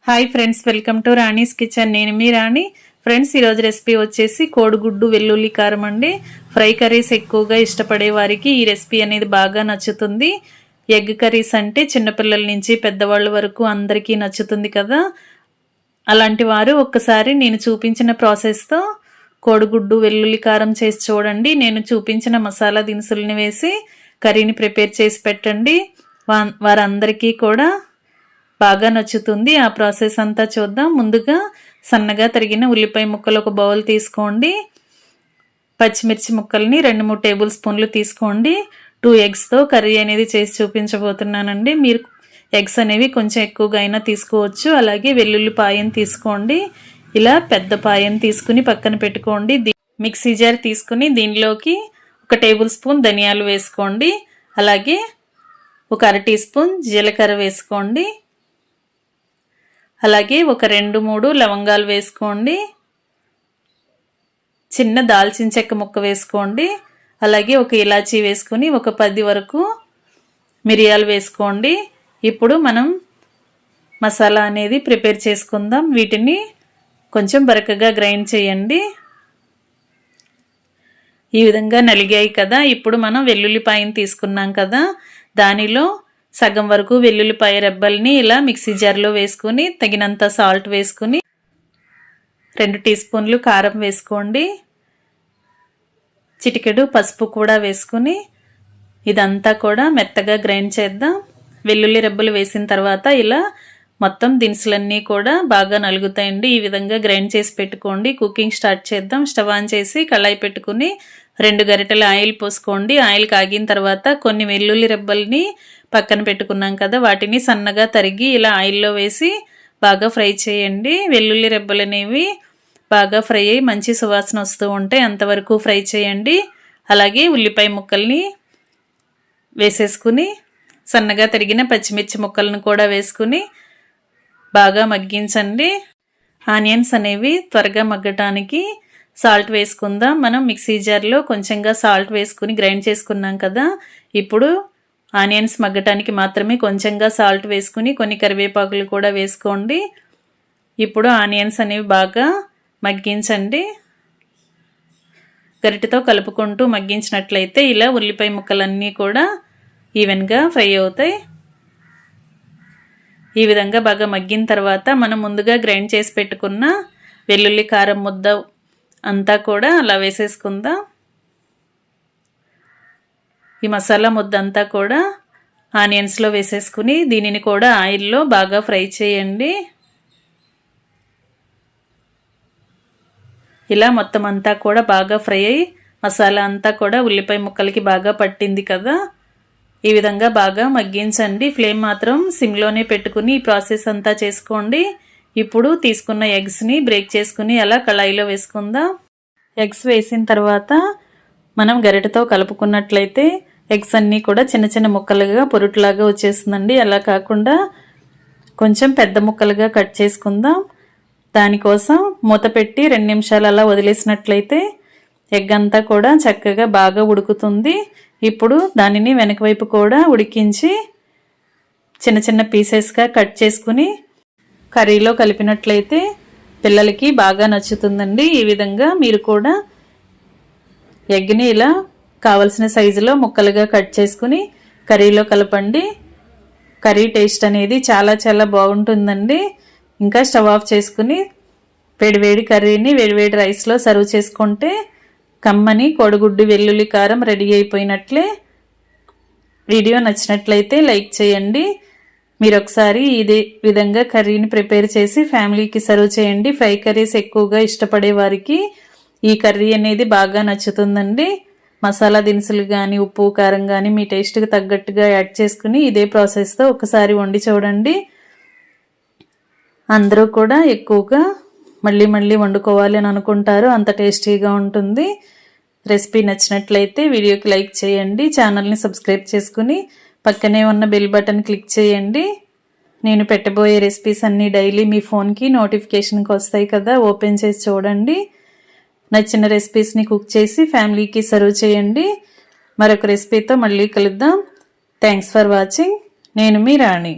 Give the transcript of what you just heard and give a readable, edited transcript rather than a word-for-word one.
Hi friends, welcome to Rani's kitchen. నేను మీ రాణి. Friends, ఈరోజు recipe వచ్చేసి కోడిగుడ్డు వెల్లుల్లి కారం అండి. ఫ్రై కర్రీస్ ఎక్కువగా ఇష్టపడే వారికి ఈ రెసిపీ అనేది బాగా నచ్చుతుంది. ఎగ్ కర్రీస్ అంటే చిన్నపిల్లల నుంచి పెద్దవాళ్ళ వరకు అందరికీ నచ్చుతుంది కదా. అలాంటి వారు ఒక్కసారి నేను చూపించిన ప్రాసెస్తో కోడిగుడ్డు వెల్లుల్లి కారం చేసి చూడండి. నేను చూపించిన మసాలా దినుసుల్ని వేసి కర్రీని ప్రిపేర్ చేసి పెట్టండి. వారందరికీ కూడా బాగా నచ్చుతుంది. ఆ ప్రాసెస్ అంతా చూద్దాం. ముందుగా సన్నగా తరిగిన ఉల్లిపాయ ముక్కలు ఒక బౌల్ తీసుకోండి. పచ్చిమిర్చి ముక్కల్ని 2-3 టేబుల్ స్పూన్లు తీసుకోండి. 2 ఎగ్స్తో కర్రీ అనేది చేసి చూపించబోతున్నానండి. మీరు ఎగ్స్ అనేవి కొంచెం ఎక్కువగా అయినా తీసుకోవచ్చు. అలాగే వెల్లుల్లి పాయను తీసుకోండి. ఇలా పెద్ద పాయను తీసుకుని పక్కన పెట్టుకోండి. మిక్సీ జార్ తీసుకుని దీనిలోకి 1 టేబుల్ స్పూన్ ధనియాలు వేసుకోండి. అలాగే 1 అర టీ స్పూన్ జీలకర్ర వేసుకోండి. అలాగే 2-3 లవంగాలు వేసుకోండి. చిన్న దాల్చిన చెక్క ముక్క వేసుకోండి. అలాగే 1 ఇలాచీ వేసుకొని 10 వరకు మిరియాలు వేసుకోండి. ఇప్పుడు మనం మసాలా అనేది ప్రిపేర్ చేసుకుందాం. వీటిని కొంచెం బరకగా గ్రైండ్ చేయండి. ఈ విధంగా నలిగాయి కదా. ఇప్పుడు మనం వెల్లుల్లిపాయను తీసుకున్నాం కదా, దానిలో సగం వరకు వెల్లుల్లిపాయ రెబ్బల్ని ఇలా మిక్సీ జార్లో వేసుకుని తగినంత సాల్ట్ వేసుకుని 2 టీ స్పూన్లు కారం వేసుకోండి. చిటికెడు పసుపు కూడా వేసుకుని ఇదంతా కూడా మెత్తగా గ్రైండ్ చేద్దాం. వెల్లుల్లి రెబ్బలు వేసిన తర్వాత ఇలా మొత్తం దినుసులన్నీ కూడా బాగా నలుగుతాయండి. ఈ విధంగా గ్రైండ్ చేసి పెట్టుకోండి. కుకింగ్ స్టార్ట్ చేద్దాం. స్టవ్ ఆన్ చేసి కళాయి పెట్టుకుని 2 గరిటెల ఆయిల్ పోసుకోండి. ఆయిల్ కాగిన తర్వాత కొన్ని వెల్లుల్లి రెబ్బల్ని పక్కన పెట్టుకున్నాం కదా, వాటిని సన్నగా తరిగి ఇలా ఆయిల్లో వేసి బాగా ఫ్రై చేయండి. వెల్లుల్లి రెబ్బలు అనేవి బాగా ఫ్రై అయ్యి మంచి సువాసన వస్తూ ఉంటే అంతవరకు ఫ్రై చేయండి. అలాగే ఉల్లిపాయ ముక్కల్ని వేసేసుకుని సన్నగా తరిగిన పచ్చిమిర్చి ముక్కలను కూడా వేసుకుని బాగా మగ్గించండి. ఆనియన్స్ అనేవి త్వరగా మగ్గటానికి సాల్ట్ వేసుకుందాం. మనం మిక్సీ జార్లో కొంచెంగా సాల్ట్ వేసుకుని గ్రైండ్ చేసుకున్నాం కదా. ఇప్పుడు ఆనియన్స్ మగ్గటానికి మాత్రమే కొంచెంగా సాల్ట్ వేసుకుని కొన్ని కరివేపాకులు కూడా వేసుకోండి. ఇప్పుడు ఆనియన్స్ అనేవి బాగా మగ్గించండి. గరిటెతో కలుపుకుంటూ మగ్గించినట్లయితే ఇలా ఉల్లిపాయ ముక్కలన్నీ కూడా ఈవెన్గా ఫ్రై అవుతాయి. ఈ విధంగా బాగా మగ్గిన తర్వాత మనం ముందుగా గ్రైండ్ చేసి పెట్టుకున్న వెల్లుల్లి కారం ముద్ద అంతా కూడా అలా వేసేసుకుందాం. ఈ మసాలా ముద్ద అంతా కూడా ఆనియన్స్లో వేసేసుకుని దీనిని కూడా ఆయిల్లో బాగా ఫ్రై చేయండి. ఇలా మొత్తం అంతా కూడా బాగా ఫ్రై అయ్యి మసాలా అంతా కూడా ఉల్లిపాయ ముక్కలకి బాగా పట్టింది కదా. ఈ విధంగా బాగా మగ్గించండి. ఫ్లేమ్ మాత్రం సిమ్లోనే పెట్టుకుని ఈ ప్రాసెస్ అంతా చేసుకోండి. ఇప్పుడు తీసుకున్న ఎగ్స్ని బ్రేక్ చేసుకుని అలా కళాయిలో వేసుకుందాం. ఎగ్స్ వేసిన తర్వాత మనం గరిటెతో కలుపుకున్నట్లయితే ఎగ్స్ అన్నీ కూడా చిన్న చిన్న ముక్కలుగా పొరుట్లాగా వచ్చేస్తుందండి. అలా కాకుండా కొంచెం పెద్ద ముక్కలుగా కట్ చేసుకుందాం. దానికోసం మూత పెట్టి 2 నిమిషాలు అలా వదిలేసినట్లయితే ఎగ్ అంతా కూడా చక్కగా బాగా ఉడుకుతుంది. ఇప్పుడు దానిని వెనక వైపు కూడా ఉడికించి చిన్న చిన్న పీసెస్గా కట్ చేసుకుని కర్రీలో కలిపినట్లయితే పిల్లలకి బాగా నచ్చుతుందండి. ఈ విధంగా మీరు కూడా ఎగ్ని ఇలా కావలసిన సైజులో ముక్కలుగా కట్ చేసుకుని కర్రీలో కలపండి. కర్రీ టేస్ట్ అనేది చాలా చాలా బాగుంటుందండి. ఇంకా స్టవ్ ఆఫ్ చేసుకుని వేడివేడి కర్రీని వేడివేడి రైస్లో సర్వ్ చేసుకుంటే కమ్మని కోడిగుడ్డు వెల్లుల్లి కారం రెడీ అయిపోయినట్లే. వీడియో నచ్చినట్లయితే లైక్ చేయండి. మీరు ఒకసారి ఇదే విధంగా కర్రీని ప్రిపేర్ చేసి ఫ్యామిలీకి సర్వ్ చేయండి. ఫ్రై కర్రీస్ ఎక్కువగా ఇష్టపడే వారికి ఈ కర్రీ అనేది బాగా నచ్చుతుందండి. మసాలా దినుసులు కానీ ఉప్పు కారం కానీ మీ టేస్ట్కి తగ్గట్టుగా యాడ్ చేసుకుని ఇదే ప్రాసెస్తో ఒకసారి వండి చూడండి. అందరూ కూడా ఎక్కువగా మళ్ళీ మళ్ళీ వండుకోవాలి అని అనుకుంటారు. అంత టేస్టీగా ఉంటుంది. రెసిపీ నచ్చినట్లయితే వీడియోకి లైక్ చేయండి. ఛానల్ని సబ్స్క్రైబ్ చేసుకుని పక్కనే ఉన్న బెల్ బటన్ క్లిక్ చేయండి. నేను పెట్టబోయే రెసిపీస్ అన్నీ డైలీ మీ ఫోన్కి నోటిఫికేషన్కి వస్తాయి కదా, ఓపెన్ చేసి చూడండి. నచ్చిన రెసిపీస్ని కుక్ చేసి ఫ్యామిలీకి సర్వ్ చేయండి. మరొక రెసిపీతో మళ్ళీ కలుద్దాం. Thanks for watching. నేను మీ రాణి.